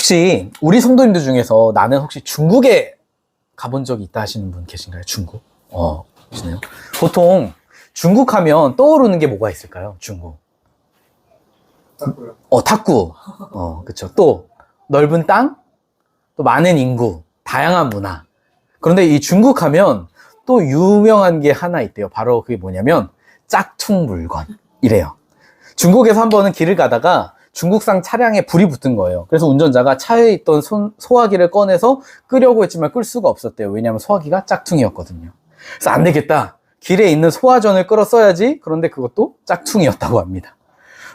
혹시 우리 성도님들 중에서 나는 혹시 중국에 가본 적이 있다 하시는 분 계신가요? 중국? 계시네요. 보통 중국 하면 떠오르는 게 뭐가 있을까요? 중국. 탁구요. 탁구. 그쵸. 또 넓은 땅, 또 많은 인구, 다양한 문화. 그런데 이 중국 하면 또 유명한 게 하나 있대요. 바로 그게 뭐냐면 짝퉁 물건이래요. 중국에서 한 번은 길을 가다가 중국산 차량에 불이 붙은 거예요. 그래서 운전자가 차에 있던 소화기를 꺼내서 끄려고 했지만 끌 수가 없었대요. 왜냐하면 소화기가 짝퉁이었거든요. 그래서 안 되겠다. 길에 있는 소화전을 끌어 써야지. 그런데 그것도 짝퉁이었다고 합니다.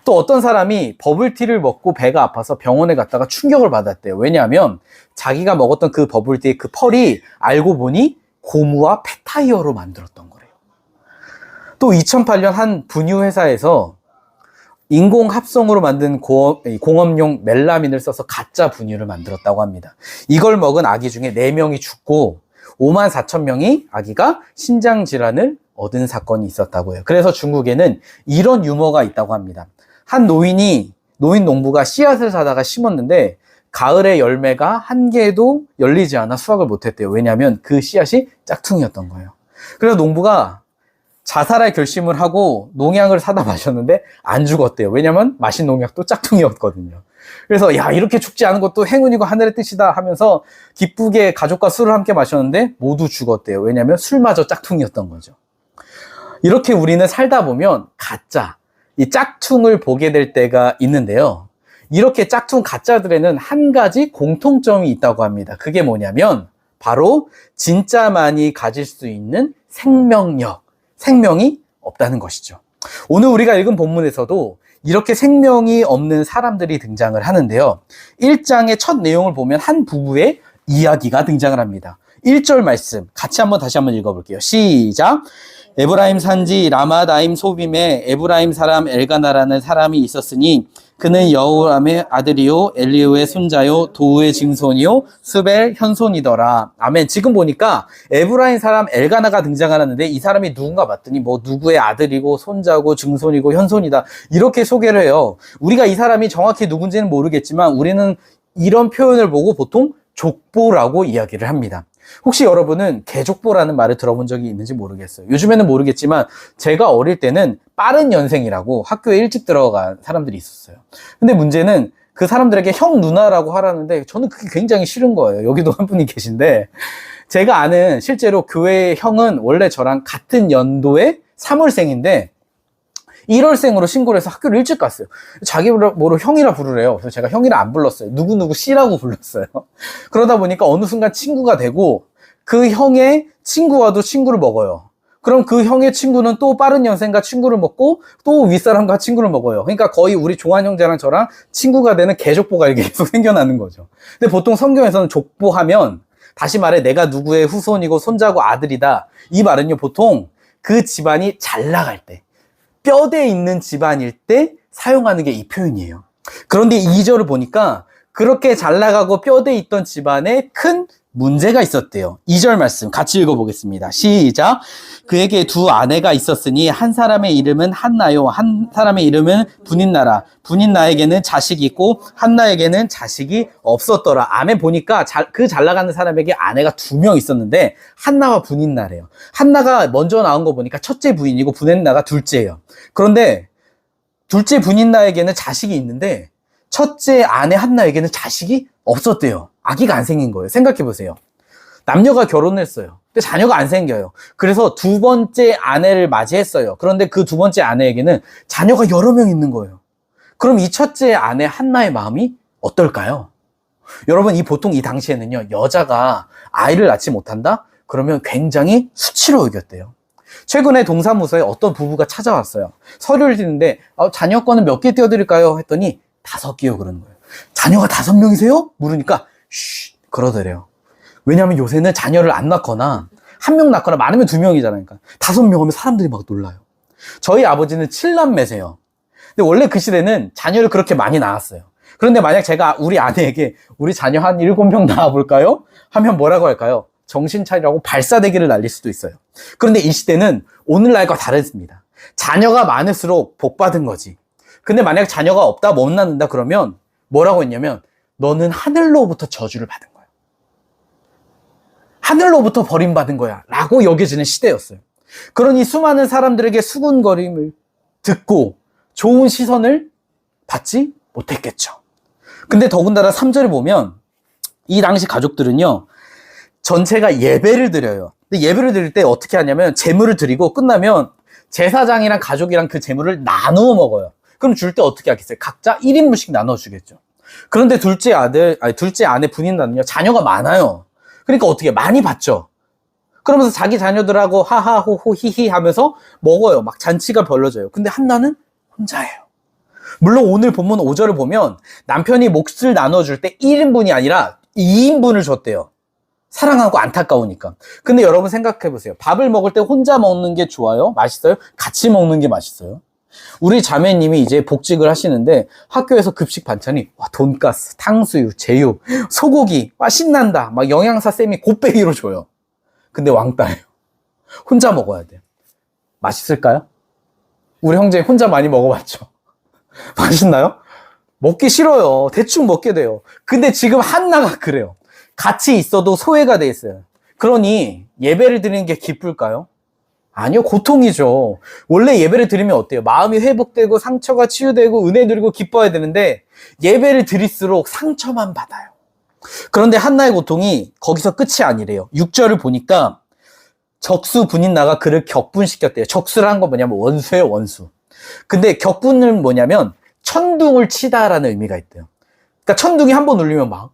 또 어떤 사람이 버블티를 먹고 배가 아파서 병원에 갔다가 충격을 받았대요. 왜냐하면 자기가 먹었던 그 버블티의 그 펄이 알고 보니 고무와 폐타이어로 만들었던 거래요. 또 2008년 한 분유 회사에서 인공 합성으로 만든 공업용 멜라민을 써서 가짜 분유를 만들었다고 합니다. 이걸 먹은 아기 중에 4명이 죽고 5만 4천 명이 아기가 신장 질환을 얻은 사건이 있었다고 해요. 그래서 중국에는 이런 유머가 있다고 합니다. 한 노인 농부가 씨앗을 사다가 심었는데 가을에 열매가 한 개도 열리지 않아 수확을 못했대요. 왜냐하면 그 씨앗이 짝퉁이었던 거예요. 그래서 농부가 자살할 결심을 하고 농약을 사다 마셨는데 안 죽었대요. 왜냐면 마신 농약도 짝퉁이었거든요. 그래서 야, 이렇게 죽지 않은 것도 행운이고 하늘의 뜻이다 하면서 기쁘게 가족과 술을 함께 마셨는데 모두 죽었대요. 왜냐면 술마저 짝퉁이었던 거죠. 이렇게 우리는 살다 보면 가짜, 이 짝퉁을 보게 될 때가 있는데요. 이렇게 짝퉁 가짜들에는 한 가지 공통점이 있다고 합니다. 그게 뭐냐면 바로 진짜만이 가질 수 있는 생명력, 생명이 없다는 것이죠. 오늘 우리가 읽은 본문에서도 이렇게 생명이 없는 사람들이 등장을 하는데요. 1장의 첫 내용을 보면 한 부부의 이야기가 등장을 합니다. 1절 말씀 같이 다시 한번 읽어볼게요. 시작! 에브라임 산지 라마다임 소빔에 에브라임 사람 엘가나라는 사람이 있었으니 그는 여호람의 아들이요 엘리후의 손자요 도우의 증손이요 스벨 현손이더라. 아멘. 지금 보니까 에브라임 사람 엘가나가 등장하는데 이 사람이 누군가 봤더니 누구의 아들이고 손자고 증손이고 현손이다 이렇게 소개를 해요. 우리가 이 사람이 정확히 누군지는 모르겠지만 우리는 이런 표현을 보고 보통 족보라고 이야기를 합니다. 혹시 여러분은 개족보라는 말을 들어본 적이 있는지 모르겠어요. 요즘에는 모르겠지만 제가 어릴 때는 빠른 연생이라고 학교에 일찍 들어간 사람들이 있었어요. 근데 문제는 그 사람들에게 형 누나라고 하라는데 저는 그게 굉장히 싫은 거예요. 여기도 한 분이 계신데 제가 아는 실제로 교회의 형은 원래 저랑 같은 연도의 3월생인데 1월생으로 신고를 해서 학교를 일찍 갔어요. 자기 뭐로 형이라 부르래요. 그래서 제가 형이라 안 불렀어요. 누구누구 씨라고 불렀어요. 그러다 보니까 어느 순간 친구가 되고 그 형의 친구와도 친구를 먹어요. 그럼 그 형의 친구는 또 빠른 연생과 친구를 먹고 또 윗사람과 친구를 먹어요. 그러니까 거의 우리 종환 형제랑 저랑 친구가 되는 개족보가 이렇게 계속 생겨나는 거죠. 근데 보통 성경에서는 족보하면 다시 말해 내가 누구의 후손이고 손자고 아들이다. 이 말은요 보통 그 집안이 잘 나갈 때 뼈대 있는 집안일 때 사용하는 게 이 표현이에요. 그런데 2절을 보니까 그렇게 잘 나가고 뼈대 있던 집안에 큰 문제가 있었대요. 2절 말씀 같이 읽어보겠습니다. 시작! 그에게 두 아내가 있었으니 한 사람의 이름은 한나요. 한 사람의 이름은 분인나라. 분인나에게는 자식이 있고 한나에게는 자식이 없었더라. 아멘. 보니까 그 잘 나가는 사람에게 아내가 2명 있었는데 한나와 분인나래요. 한나가 먼저 나온 거 보니까 첫째 부인이고 분인나가 둘째예요. 그런데 둘째 분인나에게는 자식이 있는데 첫째 아내 한나에게는 자식이 없었대요. 아기가 안 생긴 거예요. 생각해 보세요. 남녀가 결혼했어요. 근데 자녀가 안 생겨요. 그래서 두 번째 아내를 맞이했어요. 그런데 그 두 번째 아내에게는 자녀가 여러 명 있는 거예요. 그럼 이 첫째 아내 한나의 마음이 어떨까요? 여러분, 보통 이 당시에는요, 여자가 아이를 낳지 못한다? 그러면 굉장히 수치로 여겼대요. 최근에 동사무소에 어떤 부부가 찾아왔어요. 서류를 띄는데 자녀 거는 몇 개 띄워드릴까요? 했더니 5개요 그러는 거예요. 자녀가 5명이세요? 물으니까 그러더래요. 왜냐하면 요새는 자녀를 안 낳거나 1명 낳거나 많으면 2명이잖아요. 그러니까 5명 하면 사람들이 막 놀라요. 저희 아버지는 7남매세요. 근데 원래 그 시대는 자녀를 그렇게 많이 낳았어요. 그런데 만약 제가 우리 아내에게 우리 자녀 한 7명 낳아볼까요? 하면 뭐라고 할까요? 정신 차리라고 발사대기를 날릴 수도 있어요. 그런데 이 시대는 오늘날과 다릅니다. 자녀가 많을수록 복 받은 거지. 근데 만약 자녀가 없다, 못 낳는다 그러면 뭐라고 했냐면 너는 하늘로부터 저주를 받은 거야. 하늘로부터 버림받은 거야. 라고 여겨지는 시대였어요. 그러니 수많은 사람들에게 수군거림을 듣고 좋은 시선을 받지 못했겠죠. 근데 더군다나 3절에 보면 이 당시 가족들은요, 전체가 예배를 드려요. 근데 예배를 드릴 때 어떻게 하냐면 제물을 드리고 끝나면 제사장이랑 가족이랑 그 제물을 나누어 먹어요. 그럼 줄 때 어떻게 하겠어요? 각자 1인분씩 나눠 주겠죠. 그런데 둘째 아내 부인단은요, 자녀가 많아요. 그러니까 어떻게 많이 받죠. 그러면서 자기 자녀들하고 하하호호 히히 하면서 먹어요. 막 잔치가 벌어져요. 근데 한나는 혼자예요. 물론 오늘 본문 5절을 보면 남편이 몫을 나눠줄 때 1인분이 아니라 2인분을 줬대요. 사랑하고 안타까우니까. 근데 여러분 생각해 보세요. 밥을 먹을 때 혼자 먹는 게 좋아요? 맛있어요? 같이 먹는 게 맛있어요? 우리 자매님이 이제 복직을 하시는데 학교에서 급식 반찬이 와, 돈가스, 탕수육, 제육, 소고기, 와, 신난다. 막 영양사 쌤이 곱빼기로 줘요. 근데 왕따예요. 혼자 먹어야 돼요. 맛있을까요? 우리 형제 혼자 많이 먹어봤죠? 맛있나요? 먹기 싫어요. 대충 먹게 돼요. 근데 지금 한나가 그래요. 같이 있어도 소외가 돼 있어요. 그러니 예배를 드리는 게 기쁠까요? 아니요, 고통이죠. 원래 예배를 드리면 어때요? 마음이 회복되고 상처가 치유되고 은혜 누리고 기뻐야 되는데 예배를 드릴수록 상처만 받아요. 그런데 한나의 고통이 거기서 끝이 아니래요. 6절을 보니까 적수 분인나가 그를 격분시켰대요. 적수라는 건 뭐냐면 원수예요, 원수. 근데 격분은 뭐냐면 천둥을 치다라는 의미가 있대요. 그러니까 천둥이 한번 울리면 막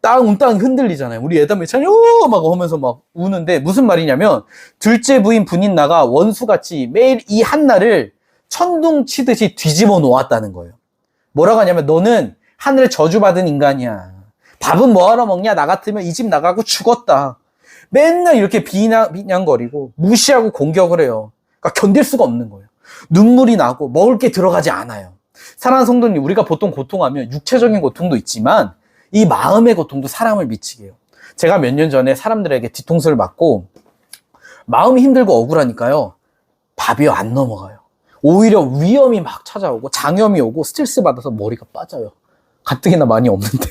땅 흔들리잖아요. 우리 애담의 찬이 막 하면서 막 우는데 무슨 말이냐면 둘째 부인 분인나가 원수같이 매일 이 한나를 천둥 치듯이 뒤집어 놓았다는 거예요. 뭐라고 하냐면 너는 하늘에 저주받은 인간이야. 밥은 뭐하러 먹냐? 나 같으면 이 집 나가고 죽었다. 맨날 이렇게 비난거리고 무시하고 공격을 해요. 그러니까 견딜 수가 없는 거예요. 눈물이 나고 먹을 게 들어가지 않아요. 사랑하는 성도님, 우리가 보통 고통하면 육체적인 고통도 있지만 이 마음의 고통도 사람을 미치게 해요. 제가 몇 년 전에 사람들에게 뒤통수를 맞고 마음이 힘들고 억울하니까요, 밥이 안 넘어가요. 오히려 위험이 막 찾아오고 장염이 오고 스트레스 받아서 머리가 빠져요. 가뜩이나 많이 없는데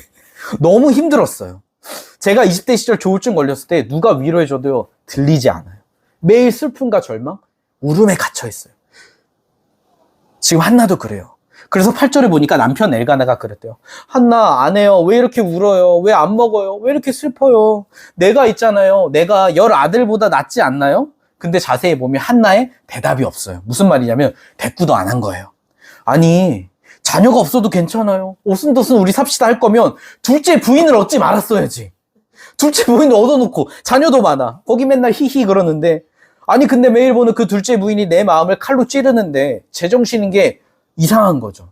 너무 힘들었어요. 제가 20대 시절 조울증 걸렸을 때 누가 위로해줘도요, 들리지 않아요. 매일 슬픔과 절망, 울음에 갇혀 있어요. 지금 한나도 그래요. 그래서 8절에 보니까 남편 엘가나가 그랬대요. 한나, 안 해요. 왜 이렇게 울어요? 왜 안 먹어요? 왜 이렇게 슬퍼요? 내가 있잖아요. 내가 10아들보다 낫지 않나요? 근데 자세히 보면 한나의 대답이 없어요. 무슨 말이냐면 대꾸도 안 한 거예요. 아니, 자녀가 없어도 괜찮아요. 오순도순 우리 삽시다 할 거면 둘째 부인을 얻지 말았어야지. 둘째 부인을 얻어놓고 자녀도 많아. 거기 맨날 히히 그러는데, 아니 근데 매일 보는 그 둘째 부인이 내 마음을 칼로 찌르는데 제정신인 게 이상한 거죠.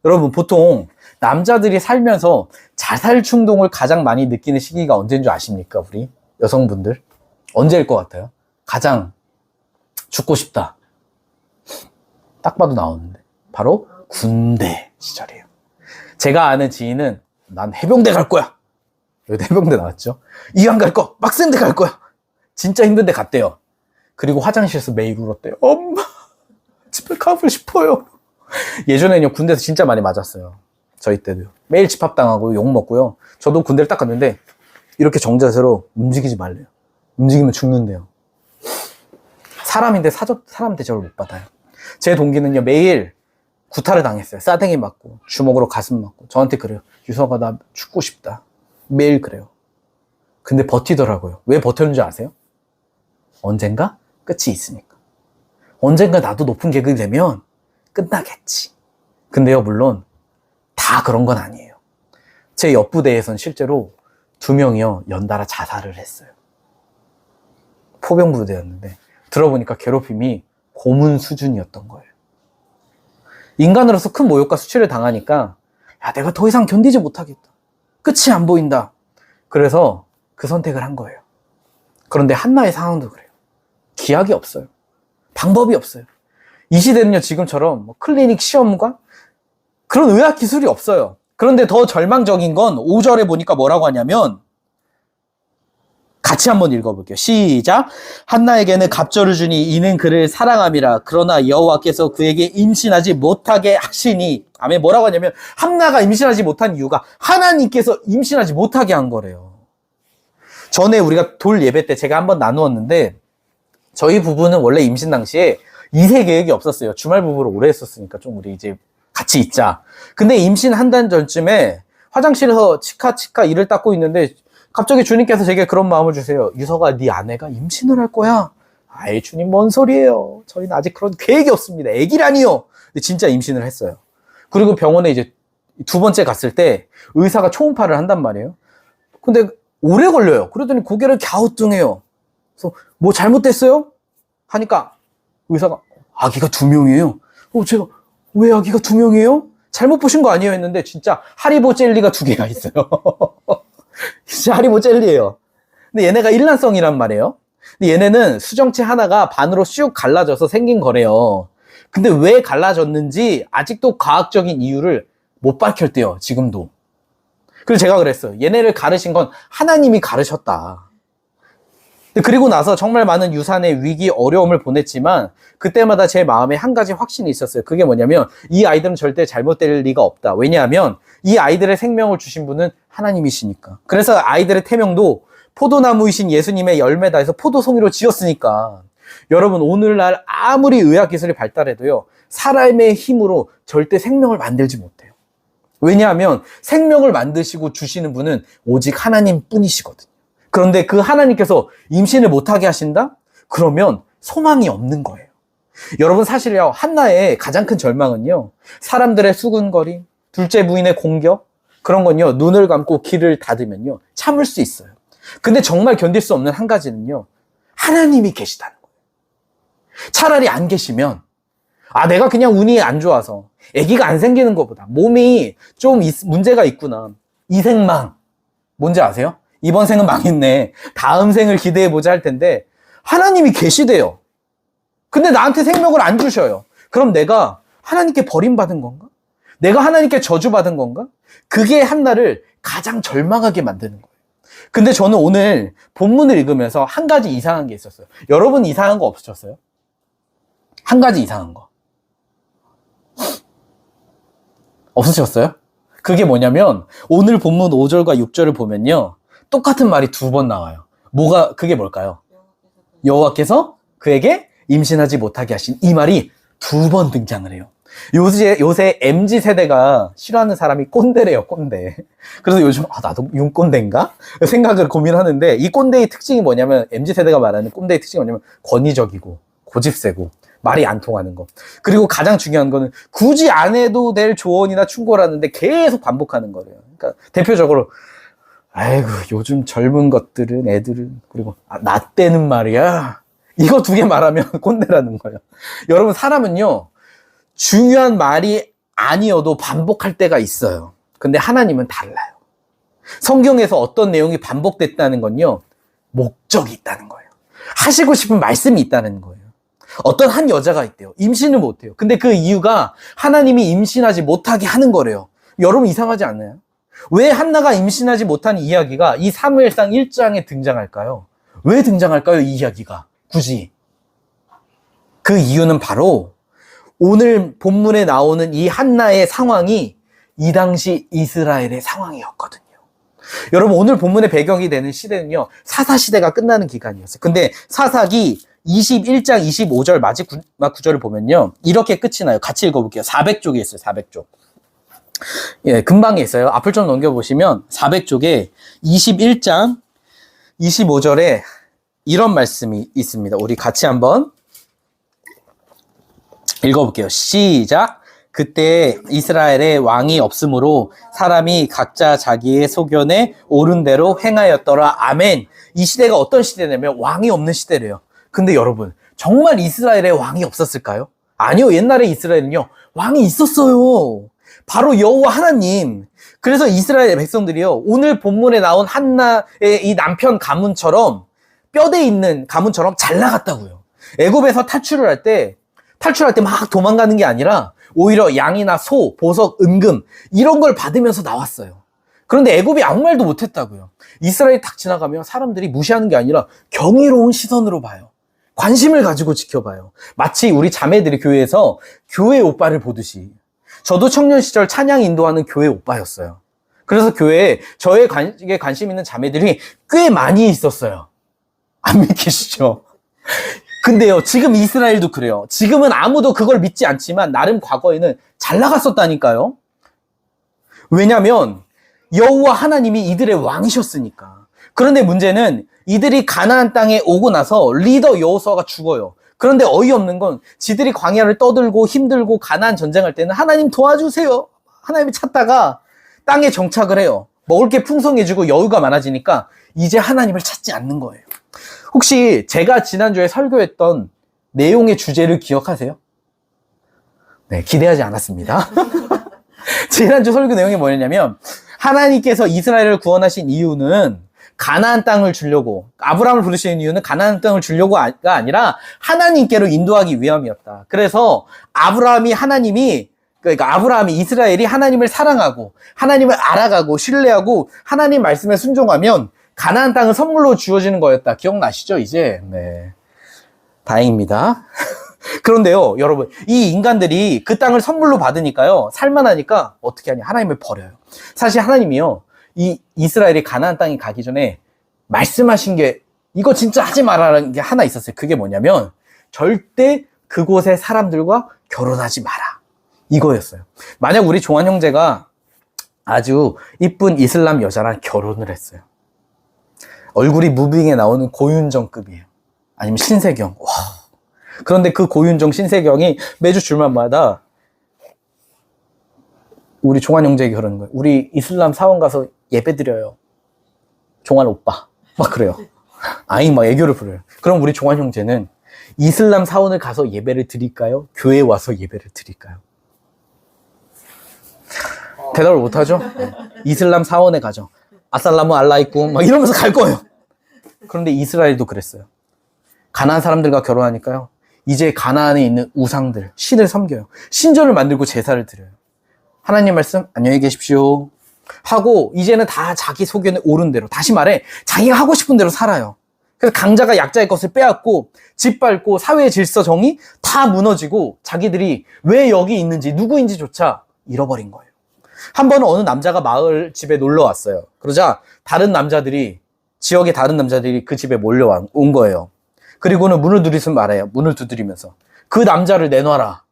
여러분, 보통 남자들이 살면서 자살 충동을 가장 많이 느끼는 시기가 언제인 줄 아십니까? 우리 여성분들 언제일 것 같아요? 가장 죽고 싶다, 딱 봐도 나오는데 바로 군대 시절이에요. 제가 아는 지인은 난 해병대 갈 거야. 여기도 해병대 나왔죠. 이왕 갈 거 빡센 데 갈 거야. 진짜 힘든데 갔대요. 그리고 화장실에서 매일 울었대요. 엄마, 집에 가고 싶어요. 예전에는요, 군대에서 진짜 많이 맞았어요. 저희 때도요. 매일 집합당하고 욕 먹고요. 저도 군대를 딱 갔는데 이렇게 정자세로 움직이지 말래요. 움직이면 죽는데요. 사람인데 사람 대접을 못 받아요. 제 동기는요, 매일 구타를 당했어요. 싸댕이 맞고 주먹으로 가슴 맞고 저한테 그래요. 유서가, 나 죽고 싶다. 매일 그래요. 근데 버티더라고요. 왜 버텼는지 아세요? 언젠가 끝이 있으니까. 언젠가 나도 높은 계급이 되면 끝나겠지. 근데요, 물론 다 그런 건 아니에요. 제 옆부대에선 실제로 2명이요, 연달아 자살을 했어요. 포병부대였는데 들어보니까 괴롭힘이 고문 수준이었던 거예요. 인간으로서 큰 모욕과 수치를 당하니까, 야, 내가 더 이상 견디지 못하겠다. 끝이 안 보인다. 그래서 그 선택을 한 거예요. 그런데 한나의 상황도 그래요. 기약이 없어요. 방법이 없어요. 이 시대는요, 지금처럼 뭐 클리닉 시험관 그런 의학 기술이 없어요. 그런데 더 절망적인 건 5절에 보니까 뭐라고 하냐면 같이 한번 읽어볼게요. 시작. 한나에게는 갑절을 주니 이는 그를 사랑함이라. 그러나 여호와께서 그에게 임신하지 못하게 하시니. 아멘. 뭐라고 하냐면 한나가 임신하지 못한 이유가 하나님께서 임신하지 못하게 한 거래요. 전에 우리가 돌 예배 때 제가 한번 나누었는데 저희 부부는 원래 임신 당시에 2세 계획이 없었어요. 주말 부부로 오래 했었으니까 좀 우리 이제 같이 있자. 근데 임신 한 달 전쯤에 화장실에서 치카 이를 닦고 있는데 갑자기 주님께서 제게 그런 마음을 주세요. 유서가 네 아내가 임신을 할 거야. 아이 주님 뭔 소리예요. 저희는 아직 그런 계획이 없습니다. 애기라니요. 근데 진짜 임신을 했어요. 그리고 병원에 이제 두 번째 갔을 때 의사가 초음파를 한단 말이에요. 근데 오래 걸려요. 그러더니 고개를 갸우뚱해요. 그래서 뭐 잘못됐어요? 하니까 의사가 아기가 2명이에요. 제가 왜 아기가 2명이에요? 잘못 보신 거 아니에요? 했는데 진짜 하리보 젤리가 2개가 있어요. 진짜 하리보 젤리예요. 근데 얘네가 일란성이란 말이에요. 근데 얘네는 수정체 하나가 반으로 쑥 갈라져서 생긴 거래요. 근데 왜 갈라졌는지 아직도 과학적인 이유를 못 밝혔대요. 지금도. 그래서 제가 그랬어요. 얘네를 가르신 건 하나님이 가르셨다. 그리고 나서 정말 많은 유산의 위기, 어려움을 보냈지만 그때마다 제 마음에 한 가지 확신이 있었어요. 그게 뭐냐면 이 아이들은 절대 잘못될 리가 없다. 왜냐하면 이 아이들의 생명을 주신 분은 하나님이시니까. 그래서 아이들의 태명도 포도나무이신 예수님의 열매다 해서 포도송이로 지었으니까. 여러분 오늘날 아무리 의학기술이 발달해도요. 사람의 힘으로 절대 생명을 만들지 못해요. 왜냐하면 생명을 만드시고 주시는 분은 오직 하나님 뿐이시거든요. 그런데 그 하나님께서 임신을 못하게 하신다? 그러면 소망이 없는 거예요. 여러분 사실요, 한나의 가장 큰 절망은요, 사람들의 수군거림, 둘째 부인의 공격, 그런 건요, 눈을 감고 귀를 닫으면요, 참을 수 있어요. 근데 정말 견딜 수 없는 한 가지는요, 하나님이 계시다는 거예요. 차라리 안 계시면, 내가 그냥 운이 안 좋아서, 아기가 안 생기는 것보다, 몸이 좀 문제가 있구나. 이 생망. 뭔지 아세요? 이번 생은 망했네. 다음 생을 기대해보자 할 텐데, 하나님이 계시대요. 근데 나한테 생명을 안 주셔요. 그럼 내가 하나님께 버림받은 건가? 내가 하나님께 저주받은 건가? 그게 한나를 가장 절망하게 만드는 거예요. 근데 저는 오늘 본문을 읽으면서 한 가지 이상한 게 있었어요. 여러분 이상한 거 없으셨어요? 한 가지 이상한 거. 없으셨어요? 그게 뭐냐면 오늘 본문 5절과 6절을 보면요. 똑같은 말이 2번 나와요. 그게 뭘까요? 여호와께서 그에게 임신하지 못하게 하신 이 말이 2번 등장을 해요. 요새 MZ세대가 싫어하는 사람이 꼰대래요, 꼰대. 그래서 요즘, 나도 윤꼰대인가? 생각을 고민하는데, 이 꼰대의 특징이 뭐냐면, MZ세대가 말하는 꼰대의 특징이 뭐냐면, 권위적이고, 고집세고, 말이 안 통하는 거. 그리고 가장 중요한 거는, 굳이 안 해도 될 조언이나 충고라는데 계속 반복하는 거래요. 그러니까, 대표적으로, 아이고, 요즘 젊은 것들은, 애들은, 그리고, 나 때는 말이야. 이거 2개 말하면 꼰대라는 거예요. 여러분, 사람은요, 중요한 말이 아니어도 반복할 때가 있어요. 근데 하나님은 달라요. 성경에서 어떤 내용이 반복됐다는 건요, 목적이 있다는 거예요. 하시고 싶은 말씀이 있다는 거예요. 어떤 한 여자가 있대요. 임신을 못해요. 근데 그 이유가 하나님이 임신하지 못하게 하는 거래요. 여러분 이상하지 않나요? 왜 한나가 임신하지 못한 이야기가 이 사무엘상 1장에 등장할까요? 왜 등장할까요? 이 이야기가 굳이. 그 이유는 바로 오늘 본문에 나오는 이 한나의 상황이 이 당시 이스라엘의 상황이었거든요. 여러분 오늘 본문의 배경이 되는 시대는요. 사사시대가 끝나는 기간이었어요. 근데 사사기 21장 25절 마지막 구절을 보면요. 이렇게 끝이 나요. 같이 읽어볼게요. 400쪽에 있어요. 400쪽. 예, 금방에 있어요. 앞을 좀 넘겨보시면 400쪽에 21장 25절에 이런 말씀이 있습니다. 우리 같이 한번 읽어볼게요. 시작. 그때 이스라엘에 왕이 없으므로 사람이 각자 자기의 소견에 옳은 대로 행하였더라. 아멘. 이 시대가 어떤 시대냐면 왕이 없는 시대래요. 근데 여러분 정말 이스라엘에 왕이 없었을까요? 아니요. 옛날에 이스라엘은요 왕이 있었어요. 바로 여호와 하나님. 그래서 이스라엘 백성들이요 오늘 본문에 나온 한나의 이 남편 가문처럼 뼈대 있는 가문처럼 잘 나갔다고요. 애굽에서 탈출할 때 막 도망가는 게 아니라 오히려 양이나 소, 보석, 은금 이런 걸 받으면서 나왔어요. 그런데 애굽이 아무 말도 못했다고요. 이스라엘이 딱 지나가면 사람들이 무시하는 게 아니라 경이로운 시선으로 봐요. 관심을 가지고 지켜봐요. 마치 우리 자매들이 교회에서 교회 오빠를 보듯이. 저도 청년 시절 찬양 인도하는 교회 오빠였어요. 그래서 교회에 저에 관심 있는 자매들이 꽤 많이 있었어요. 안 믿기시죠? 근데요, 지금 이스라엘도 그래요. 지금은 아무도 그걸 믿지 않지만 나름 과거에는 잘 나갔었다니까요. 왜냐면 여호와 하나님이 이들의 왕이셨으니까. 그런데 문제는 이들이 가나안 땅에 오고 나서 리더 여호수아가 죽어요. 그런데 어이없는 건 지들이 광야를 떠들고 힘들고 가나안 전쟁할 때는 하나님 도와주세요. 하나님이 찾다가 땅에 정착을 해요. 먹을 게 풍성해지고 여유가 많아지니까 이제 하나님을 찾지 않는 거예요. 혹시 제가 지난주에 설교했던 내용의 주제를 기억하세요? 네, 기대하지 않았습니다. 지난주 설교 내용이 뭐였냐면 하나님께서 이스라엘을 구원하신 이유는 가나안 땅을 주려고, 아브라함을 부르시는 이유는 가나안 땅을 주려고가 아니라 하나님께로 인도하기 위함이었다. 그래서 그러니까 아브라함이 이스라엘이 하나님을 사랑하고 하나님을 알아가고 신뢰하고 하나님 말씀에 순종하면 가나안 땅은 선물로 주어지는 거였다. 기억나시죠, 이제? 네. 다행입니다. 그런데요, 여러분, 이 인간들이 그 땅을 선물로 받으니까요, 살만하니까 어떻게 하냐? 하나님을 버려요. 사실 하나님이요, 이 이스라엘이 가나안 땅에 가기 전에 말씀하신 게 이거 진짜 하지 말라는 게 하나 있었어요. 그게 뭐냐면 절대 그곳의 사람들과 결혼하지 마라. 이거였어요. 만약 우리 종환 형제가 아주 이쁜 이슬람 여자랑 결혼을 했어요. 얼굴이 무빙에 나오는 고윤정급이에요. 아니면 신세경. 와. 그런데 그 고윤정, 신세경이 매주 주말마다 우리 종환 형제에게 그러는 거예요. 우리 이슬람 사원 가서 예배 드려요. 종환 오빠. 막 그래요. 아이, 막 애교를 부려요. 그럼 우리 종환 형제는 이슬람 사원을 가서 예배를 드릴까요? 교회에 와서 예배를 드릴까요? 대답을 못하죠? 이슬람 사원에 가죠. 아살라무 알라이쿰 막 이러면서 갈 거예요. 그런데 이스라엘도 그랬어요. 가나안 사람들과 결혼하니까요. 이제 가나안에 있는 우상들, 신을 섬겨요. 신전을 만들고 제사를 드려요. 하나님 말씀 안녕히 계십시오 하고 이제는 다 자기 소견에 옳은 대로, 다시 말해 자기가 하고 싶은 대로 살아요. 그래서 강자가 약자의 것을 빼앗고 짓밟고 사회의 질서 정의 다 무너지고 자기들이 왜 여기 있는지 누구인지조차 잃어버린 거예요. 한 번은 어느 남자가 마을 집에 놀러 왔어요. 그러자 지역의 다른 남자들이 그 집에 몰려온 거예요. 그리고는 문을 두드리면서 말해요. 문을 두드리면서 그 남자를 내놔라.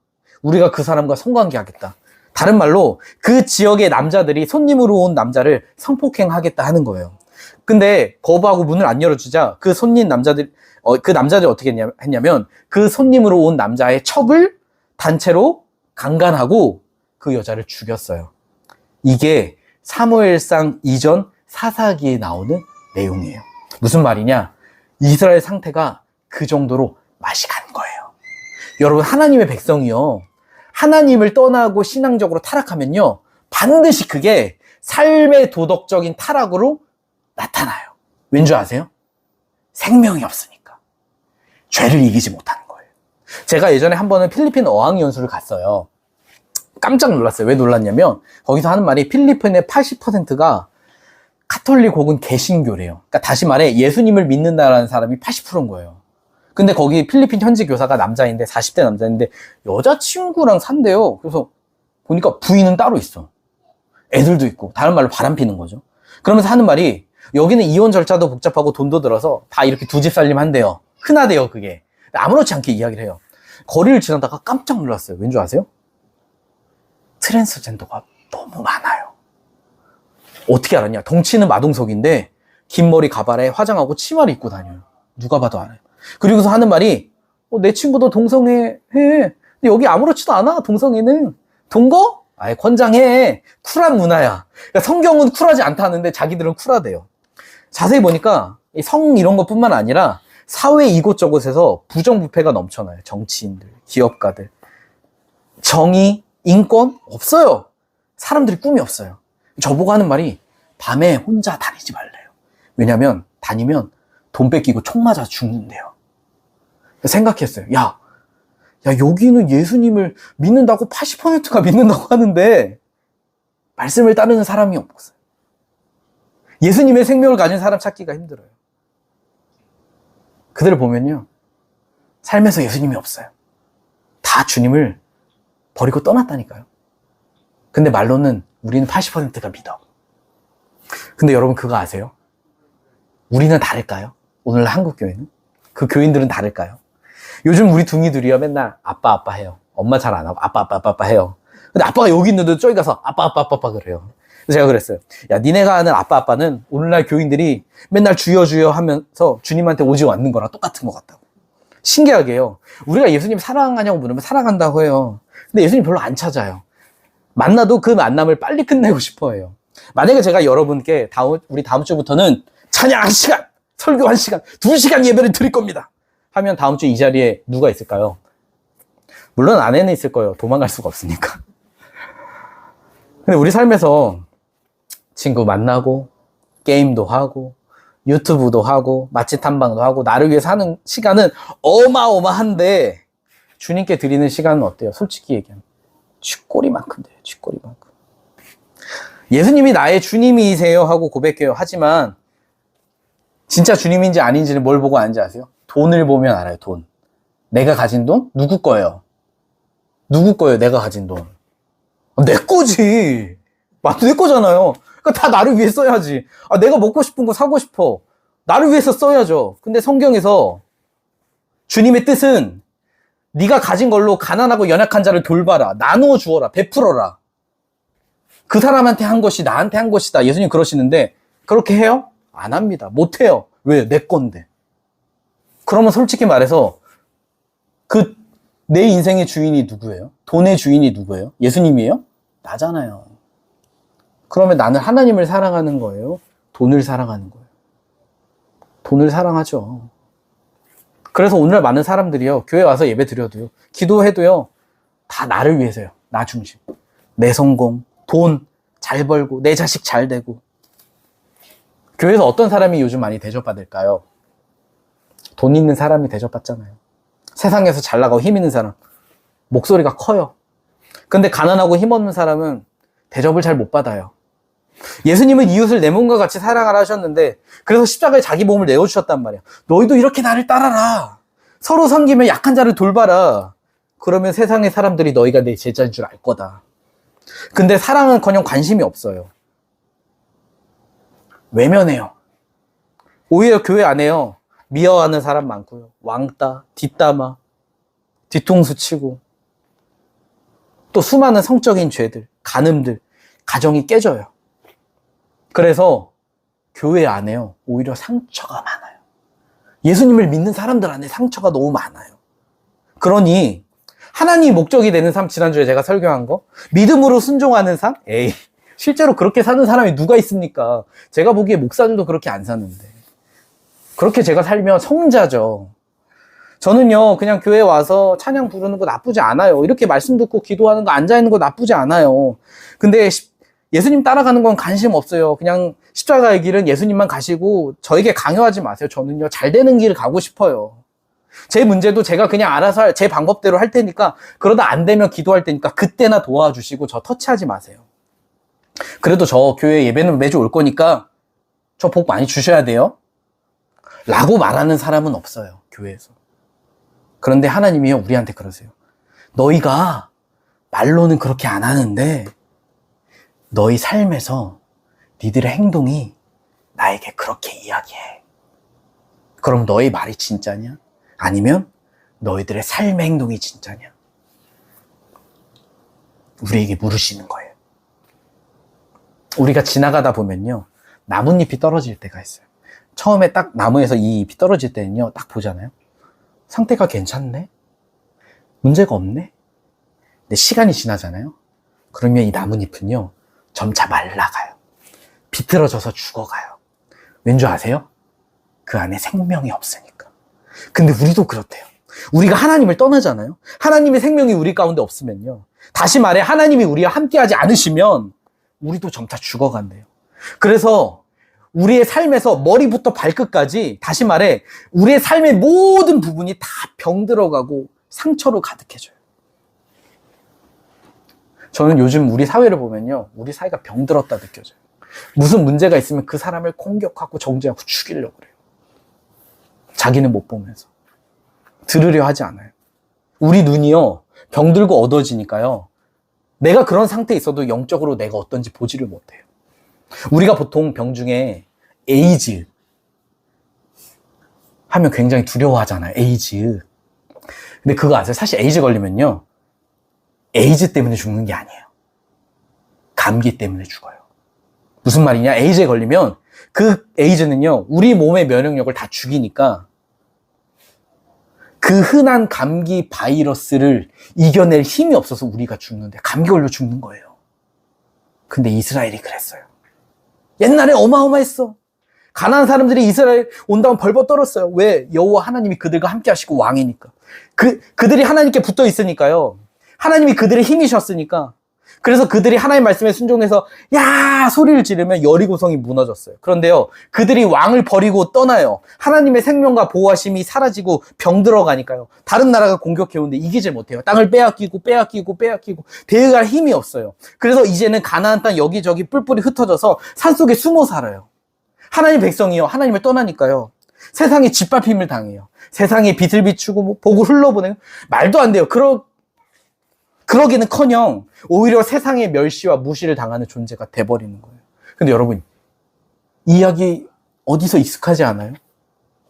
우리가 그 사람과 성관계하겠다. 다른 말로 그 지역의 남자들이 손님으로 온 남자를 성폭행하겠다 하는 거예요. 근데 거부하고 문을 안 열어주자 그 남자들이 어떻게 했냐면 그 손님으로 온 남자의 첩을 단체로 강간하고 그 여자를 죽였어요. 이게 사무엘상 이전 사사기에 나오는 내용이에요. 무슨 말이냐? 이스라엘 상태가 그 정도로 맛이 간 거예요. 여러분, 하나님의 백성이요, 하나님을 떠나고 신앙적으로 타락하면요, 반드시 그게 삶의 도덕적인 타락으로 나타나요. 왠 줄 아세요? 생명이 없으니까. 죄를 이기지 못하는 거예요. 제가 예전에 한 번은 필리핀 어학연수를 갔어요. 깜짝 놀랐어요. 왜 놀랐냐면 거기서 하는 말이 필리핀의 80%가 카톨릭 혹은 개신교래요. 그러니까 다시 말해 예수님을 믿는다라는 사람이 80%인 거예요. 근데 거기 필리핀 현지 교사가 남자인데, 40대 남자인데 여자친구랑 산대요. 그래서 보니까 부인은 따로 있어. 애들도 있고, 다른 말로 바람 피는 거죠. 그러면서 하는 말이 여기는 이혼 절차도 복잡하고 돈도 들어서 다 이렇게 두 집 살림 한대요. 흔하대요, 그게. 아무렇지 않게 이야기를 해요. 거리를 지나다가 깜짝 놀랐어요. 왠 줄 아세요? 트랜스젠더가 너무 많아요. 어떻게 알았냐? 덩치는 마동석인데 긴 머리 가발에 화장하고 치마를 입고 다녀요. 누가 봐도 알아요. 그리고서 하는 말이 내 친구도 동성애 해. 근데 여기 아무렇지도 않아. 동성애는 동거? 아예 권장해. 쿨한 문화야. 그러니까 성경은 쿨하지 않다는데 자기들은 쿨하대요. 자세히 보니까 성 이런 것뿐만 아니라 사회 이곳저곳에서 부정부패가 넘쳐나요. 정치인들, 기업가들. 정의, 인권 없어요. 사람들이 꿈이 없어요. 저보고 하는 말이 밤에 혼자 다니지 말래요. 왜냐면 다니면 돈 뺏기고 총 맞아 죽는데요. 생각했어요. 야, 여기는 예수님을 믿는다고 80%가 믿는다고 하는데 말씀을 따르는 사람이 없어요. 예수님의 생명을 가진 사람 찾기가 힘들어요. 그들을 보면요, 삶에서 예수님이 없어요. 다 주님을 버리고 떠났다니까요. 근데 말로는 우리는 80%가 믿어. 근데 여러분 그거 아세요? 우리는 다를까요? 오늘 한국 교회는? 그 교인들은 다를까요? 요즘 우리 둥이들이요, 맨날 아빠 아빠 해요. 엄마 잘 안 하고 아빠 아빠 아빠 해요. 근데 아빠가 여기 있는데도 저기 가서 아빠 아빠 아빠 그래요. 그래서 제가 그랬어요. 야, 니네가 하는 아빠 아빠는 오늘날 교인들이 맨날 주여 주여 하면서 주님한테 오지 않는 거랑 똑같은 것 같다고. 신기하게요. 우리가 예수님 사랑하냐고 물으면 사랑한다고 해요. 근데 예수님 별로 안 찾아요. 만나도 그 만남을 빨리 끝내고 싶어 해요. 만약에 제가 여러분께 우리 다음 주부터는 찬양 1시간, 설교 1시간, 2시간 예배를 드릴 겁니다 하면 다음 주 이 자리에 누가 있을까요? 물론 아내는 있을 거예요. 도망갈 수가 없으니까. 근데 우리 삶에서 친구 만나고 게임도 하고 유튜브도 하고 맛집 탐방도 하고 나를 위해서 하는 시간은 어마어마한데 주님께 드리는 시간은 어때요? 솔직히 얘기하면 쥐꼬리만큼 돼요. 쥐꼬리만큼. 예수님이 나의 주님이세요 하고 고백해요. 하지만 진짜 주님인지 아닌지는 뭘 보고 아는지 아세요? 돈을 보면 알아요. 돈. 내가 가진 돈? 누구 거예요? 누구 거예요? 내가 가진 돈. 내 거지. 내 거잖아요. 그러니까 다 나를 위해 써야지. 내가 먹고 싶은 거 사고 싶어. 나를 위해서 써야죠. 근데 성경에서 주님의 뜻은 네가 가진 걸로 가난하고 연약한 자를 돌봐라. 나누어 주어라. 베풀어라. 그 사람한테 한 것이 나한테 한 것이다. 예수님 그러시는데 그렇게 해요? 안 합니다. 못 해요. 왜? 내 건데. 그러면 솔직히 말해서 내 인생의 주인이 누구예요? 돈의 주인이 누구예요? 예수님이에요? 나잖아요. 그러면 나는 하나님을 사랑하는 거예요? 돈을 사랑하는 거예요? 돈을 사랑하죠. 그래서 오늘 많은 사람들이요, 교회 와서 예배 드려도요, 기도해도요, 다 나를 위해서요. 나 중심. 내 성공, 돈 잘 벌고, 내 자식 잘 되고. 교회에서 어떤 사람이 요즘 많이 대접받을까요? 돈 있는 사람이 대접받잖아요. 세상에서 잘 나가고 힘 있는 사람. 목소리가 커요. 근데 가난하고 힘없는 사람은 대접을 잘 못 받아요. 예수님은 이웃을 내 몸과 같이 사랑하라 하셨는데 그래서 십자가에 자기 몸을 내어주셨단 말이야. 너희도 이렇게 나를 따라라. 서로 섬기며 약한 자를 돌봐라. 그러면 세상의 사람들이 너희가 내 제자인 줄 알 거다. 근데 사랑은커녕 관심이 없어요. 외면해요. 오히려 교회 안에요, 미워하는 사람 많고요. 왕따, 뒷담화, 뒤통수 치고 또 수많은 성적인 죄들, 간음들, 가정이 깨져요. 그래서 교회 안에요, 오히려 상처가 많아요. 예수님을 믿는 사람들 안에 상처가 너무 많아요. 그러니 하나님이 목적이 되는 삶, 지난주에 제가 설교한 거, 믿음으로 순종하는 삶? 에이, 실제로 그렇게 사는 사람이 누가 있습니까? 제가 보기에 목사들도 그렇게 안 사는데. 그렇게 제가 살면 성자죠. 저는요, 그냥 교회 와서 찬양 부르는 거 나쁘지 않아요. 이렇게 말씀 듣고 기도하는 거, 앉아있는 거 나쁘지 않아요. 근데 예수님 따라가는 건 관심 없어요. 그냥 십자가의 길은 예수님만 가시고 저에게 강요하지 마세요. 저는요, 잘 되는 길을 가고 싶어요. 제 문제도 제가 그냥 알아서 제 방법대로 할 테니까, 그러다 안 되면 기도할 테니까 그때나 도와주시고 저 터치하지 마세요. 그래도 저 교회 예배는 매주 올 거니까 저 복 많이 주셔야 돼요 라고 말하는 사람은 없어요, 교회에서. 그런데 하나님이요, 우리한테 그러세요. 너희가 말로는 그렇게 안 하는데 너희 삶에서 니들의 행동이 나에게 그렇게 이야기해. 그럼 너희 말이 진짜냐? 아니면 너희들의 삶의 행동이 진짜냐? 우리에게 물으시는 거예요. 우리가 지나가다 보면요, 나뭇잎이 떨어질 때가 있어요. 처음에 딱 나무에서 이 잎이 떨어질 때는요, 딱 보잖아요. 상태가 괜찮네? 문제가 없네? 근데 시간이 지나잖아요. 그러면 이 나뭇잎은요, 점차 말라가요. 비틀어져서 죽어가요. 왠 줄 아세요? 그 안에 생명이 없으니까. 근데 우리도 그렇대요. 우리가 하나님을 떠나잖아요. 하나님의 생명이 우리 가운데 없으면요, 다시 말해 하나님이 우리와 함께하지 않으시면 우리도 점차 죽어간대요. 그래서 우리의 삶에서 머리부터 발끝까지, 다시 말해 우리의 삶의 모든 부분이 다 병들어가고 상처로 가득해져요. 저는 요즘 우리 사회를 보면요, 우리 사회가 병들었다 느껴져요. 무슨 문제가 있으면 그 사람을 공격하고 정죄하고 죽이려고 그래요. 자기는 못 보면서. 들으려 하지 않아요. 우리 눈이요, 병들고 어두워지니까요, 내가 그런 상태에 있어도 영적으로 내가 어떤지 보지를 못해요. 우리가 보통 병 중에 에이즈 하면 굉장히 두려워하잖아요. 에이즈. 근데 그거 아세요? 사실 에이즈 걸리면요, 에이즈 때문에 죽는 게 아니에요. 감기 때문에 죽어요. 무슨 말이냐? 에이즈에 걸리면 그 에이즈는요, 우리 몸의 면역력을 다 죽이니까 그 흔한 감기 바이러스를 이겨낼 힘이 없어서 우리가 죽는데, 감기 걸려 죽는 거예요. 근데 이스라엘이 그랬어요. 옛날에 어마어마했어. 가나안 사람들이 이스라엘 온다면 벌벌 떨었어요. 왜? 여호와 하나님이 그들과 함께 하시고 왕이니까. 그들이 하나님께 붙어 있으니까요. 하나님이 그들의 힘이셨으니까. 그래서 그들이 하나님 말씀에 순종해서 야 소리를 지르면 여리고성이 무너졌어요. 그런데요, 그들이 왕을 버리고 떠나요. 하나님의 생명과 보호하심이 사라지고 병들어가니까요, 다른 나라가 공격해오는데 이기질 못해요. 땅을 빼앗기고 대응할 힘이 없어요. 그래서 이제는 가나안 땅 여기저기 뿔뿔이 흩어져서 산속에 숨어 살아요. 하나님 백성이요, 하나님을 떠나니까요, 세상에 짓밟힘을 당해요. 세상에 빛을 비추고 복을 흘러보내요. 말도 안 돼요. 그러기는커녕 오히려 세상의 멸시와 무시를 당하는 존재가 돼버리는 거예요. 근데 여러분, 이 이야기 어디서 익숙하지 않아요?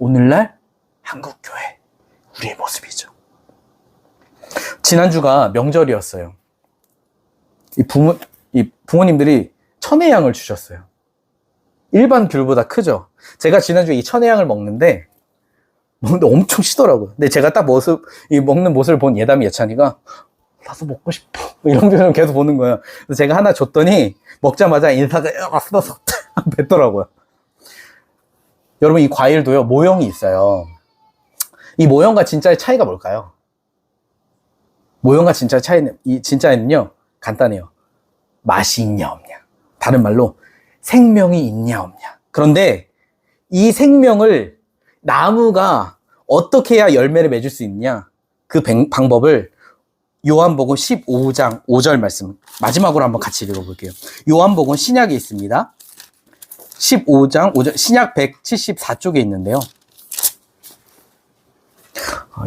오늘날 한국교회, 우리의 모습이죠. 지난주가 명절이었어요. 이 부모님들이 천혜향을 주셨어요. 일반 귤보다 크죠? 제가 지난주에 이 천혜향을 먹는데 엄청 시더라고요. 근데 제가 딱 먹는 모습을 본 예담이 예찬이가 나도 먹고 싶어, 이런 표정을 계속 보는 거예요. 그래서 제가 하나 줬더니 먹자마자 인사가 쓰러서 뱉더라고요. 여러분, 이 과일도요, 모형이 있어요. 이 모형과 진짜의 차이가 뭘까요? 모형과 진짜의 차이는, 이 진짜에는요, 간단해요. 맛이 있냐 없냐. 다른 말로 생명이 있냐 없냐. 그런데 이 생명을 나무가 어떻게 해야 열매를 맺을 수 있냐, 그 방법을 요한복음 15장 5절 말씀 마지막으로 한번 같이 읽어볼게요. 요한복음 신약에 있습니다. 15장 5절, 신약 174쪽에 있는데요.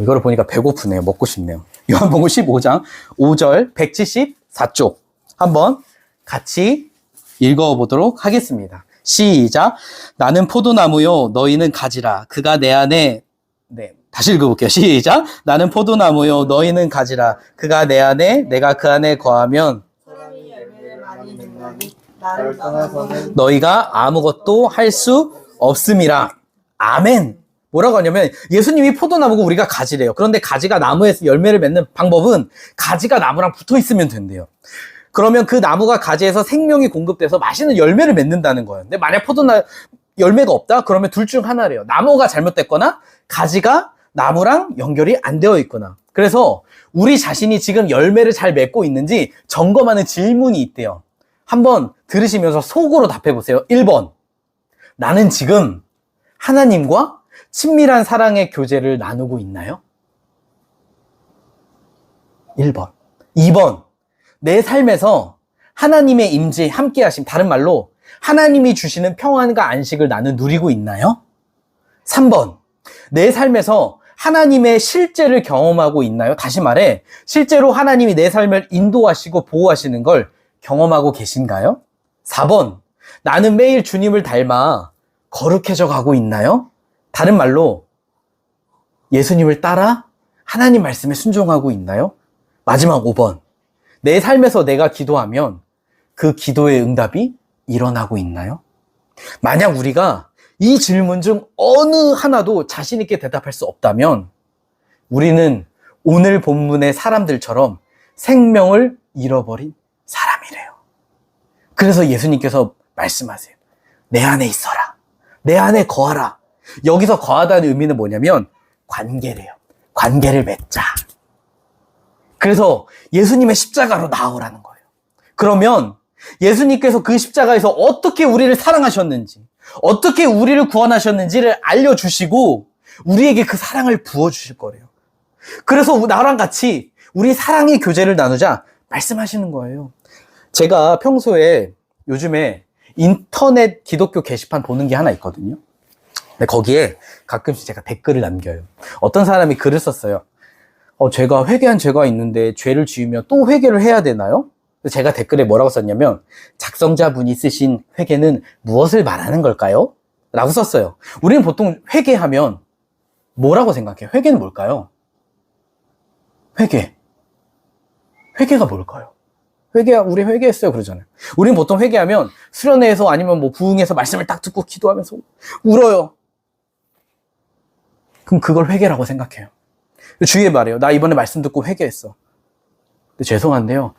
이거를 보니까 배고프네요. 먹고 싶네요. 요한복음 15장 5절 174쪽 한번 같이 읽어보도록 하겠습니다. 시작. 나는 포도나무요, 너희는 가지라. 그가 내 안에, 다시 읽어볼게요. 시작. 나는 포도나무요, 너희는 가지라. 그가 내 안에, 내가 그 안에 거하면 사람이 열매를 많이 맺나니 나를 떠나서는 너희가 아무것도 할 수 없음이라. 아멘. 뭐라고 하냐면, 예수님이 포도나무고 우리가 가지래요. 그런데 가지가 나무에서 열매를 맺는 방법은 가지가 나무랑 붙어 있으면 된대요. 그러면 그 나무가 가지에서 생명이 공급돼서 맛있는 열매를 맺는다는 거예요. 근데 만약 열매가 없다? 그러면 둘 중 하나래요. 나무가 잘못됐거나 가지가 나무랑 연결이 안 되어 있거나. 그래서 우리 자신이 지금 열매를 잘 맺고 있는지 점검하는 질문이 있대요. 한번 들으시면서 속으로 답해보세요. 1번. 나는 지금 하나님과 친밀한 사랑의 교제를 나누고 있나요? 1번. 2번. 내 삶에서 하나님의 임재, 함께하심, 다른 말로 하나님이 주시는 평안과 안식을 나는 누리고 있나요? 3번. 내 삶에서 하나님의 실제를 경험하고 있나요? 다시 말해, 실제로 하나님이 내 삶을 인도하시고 보호하시는 걸 경험하고 계신가요? 4번. 나는 매일 주님을 닮아 거룩해져 가고 있나요? 다른 말로 예수님을 따라 하나님 말씀에 순종하고 있나요? 마지막 5번. 내 삶에서 내가 기도하면 그 기도의 응답이 일어나고 있나요? 만약 우리가 이 질문 중 어느 하나도 자신 있게 대답할 수 없다면 우리는 오늘 본문의 사람들처럼 생명을 잃어버린 사람이래요. 그래서 예수님께서 말씀하세요. 내 안에 있어라. 내 안에 거하라. 여기서 거하다는 의미는 뭐냐면 관계래요. 관계를 맺자. 그래서 예수님의 십자가로 나오라는 거예요. 그러면 예수님께서 그 십자가에서 어떻게 우리를 사랑하셨는지, 어떻게 우리를 구원하셨는지를 알려주시고 우리에게 그 사랑을 부어주실 거래요. 그래서 나랑 같이 우리 사랑의 교제를 나누자 말씀하시는 거예요. 제가 평소에 요즘에 인터넷 기독교 게시판 보는 게 하나 있거든요. 근데 거기에 가끔씩 제가 댓글을 남겨요. 어떤 사람이 글을 썼어요. 제가 회개한 죄가 있는데 죄를 지으면 또 회개를 해야 되나요? 제가 댓글에 뭐라고 썼냐면, 작성자분이 쓰신 회개는 무엇을 말하는 걸까요? 라고 썼어요. 우리는 보통 회개하면 뭐라고 생각해요? 회개는 뭘까요? 회개가 뭘까요? 우리 회개했어요 그러잖아요. 우리는 보통 회개하면 수련회에서 아니면 뭐 부흥에서 말씀을 딱 듣고 기도하면서 울어요. 그럼 그걸 회개라고 생각해요. 주위에 말해요. 나 이번에 말씀 듣고 회개했어. 근데 죄송한데요,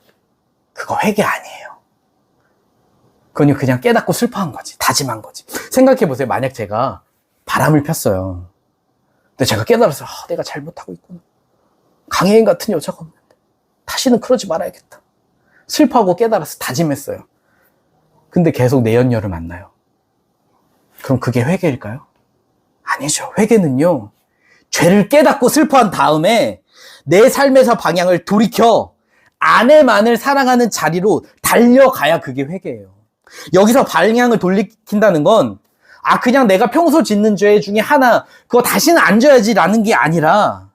그거 회개 아니에요. 그건 그냥 깨닫고 슬퍼한 거지. 다짐한 거지. 생각해보세요. 만약 제가 바람을 폈어요. 근데 제가 깨달았어요. 내가 잘못하고 있구나. 강혜인 같은 여자가 없는데 다시는 그러지 말아야겠다. 슬퍼하고 깨달아서 다짐했어요. 근데 계속 내연녀를 만나요. 그럼 그게 회개일까요? 아니죠. 회개는요, 죄를 깨닫고 슬퍼한 다음에 내 삶에서 방향을 돌이켜 아내만을 사랑하는 자리로 달려가야 그게 회개예요. 여기서 방향을 돌이킨다는 건 그냥 내가 평소 짓는 죄 중에 하나, 그거 다시는 안 져야지라는 게 아니라,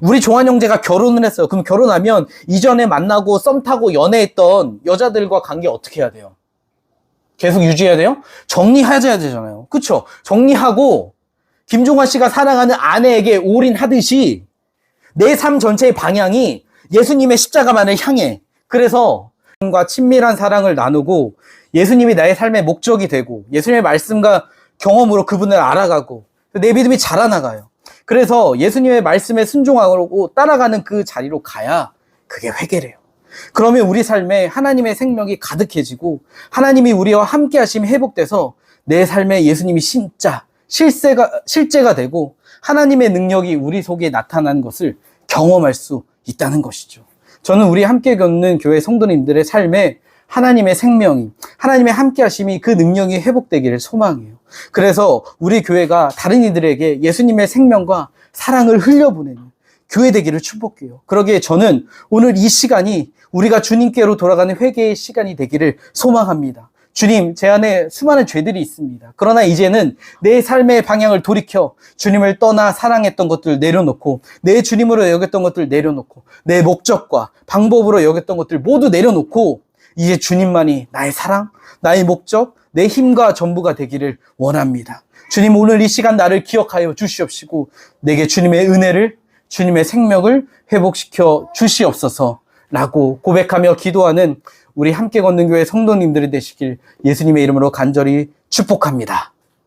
우리 종환 형제가 결혼을 했어요. 그럼 결혼하면 이전에 만나고 썸 타고 연애했던 여자들과 관계 어떻게 해야 돼요? 계속 유지해야 돼요? 정리해야 되잖아요. 그쵸? 정리하고 김종환 씨가 사랑하는 아내에게 올인하듯이 내 삶 전체의 방향이 예수님의 십자가만을 향해, 그래서 과 친밀한 사랑을 나누고 예수님이 나의 삶의 목적이 되고 예수님의 말씀과 경험으로 그분을 알아가고 내 믿음이 자라나가요. 그래서 예수님의 말씀에 순종하고 따라가는 그 자리로 가야 그게 회개래요. 그러면 우리 삶에 하나님의 생명이 가득해지고 하나님이 우리와 함께 하심이 회복돼서 내 삶에 예수님이 진짜 실제가 되고 하나님의 능력이 우리 속에 나타나는 것을 경험할 수 있다는 것이죠. 저는 우리 함께 겪는 교회 성도님들의 삶에 하나님의 생명이, 하나님의 함께 하심이, 그 능력이 회복되기를 소망해요. 그래서 우리 교회가 다른 이들에게 예수님의 생명과 사랑을 흘려보내는 교회 되기를 축복해요. 그러기에 저는 오늘 이 시간이 우리가 주님께로 돌아가는 회개의 시간이 되기를 소망합니다. 주님, 제 안에 수많은 죄들이 있습니다. 그러나 이제는 내 삶의 방향을 돌이켜 주님을 떠나 사랑했던 것들 내려놓고, 내 주님으로 여겼던 것들 내려놓고, 내 목적과 방법으로 여겼던 것들 모두 내려놓고, 이제 주님만이 나의 사랑, 나의 목적, 내 힘과 전부가 되기를 원합니다. 주님, 오늘 이 시간 나를 기억하여 주시옵시고 내게 주님의 은혜를, 주님의 생명을 회복시켜 주시옵소서라고 고백하며 기도하는 우리 함께 걷는 교회 성도님들이 되시길 예수님의 이름으로 간절히 축복합니다.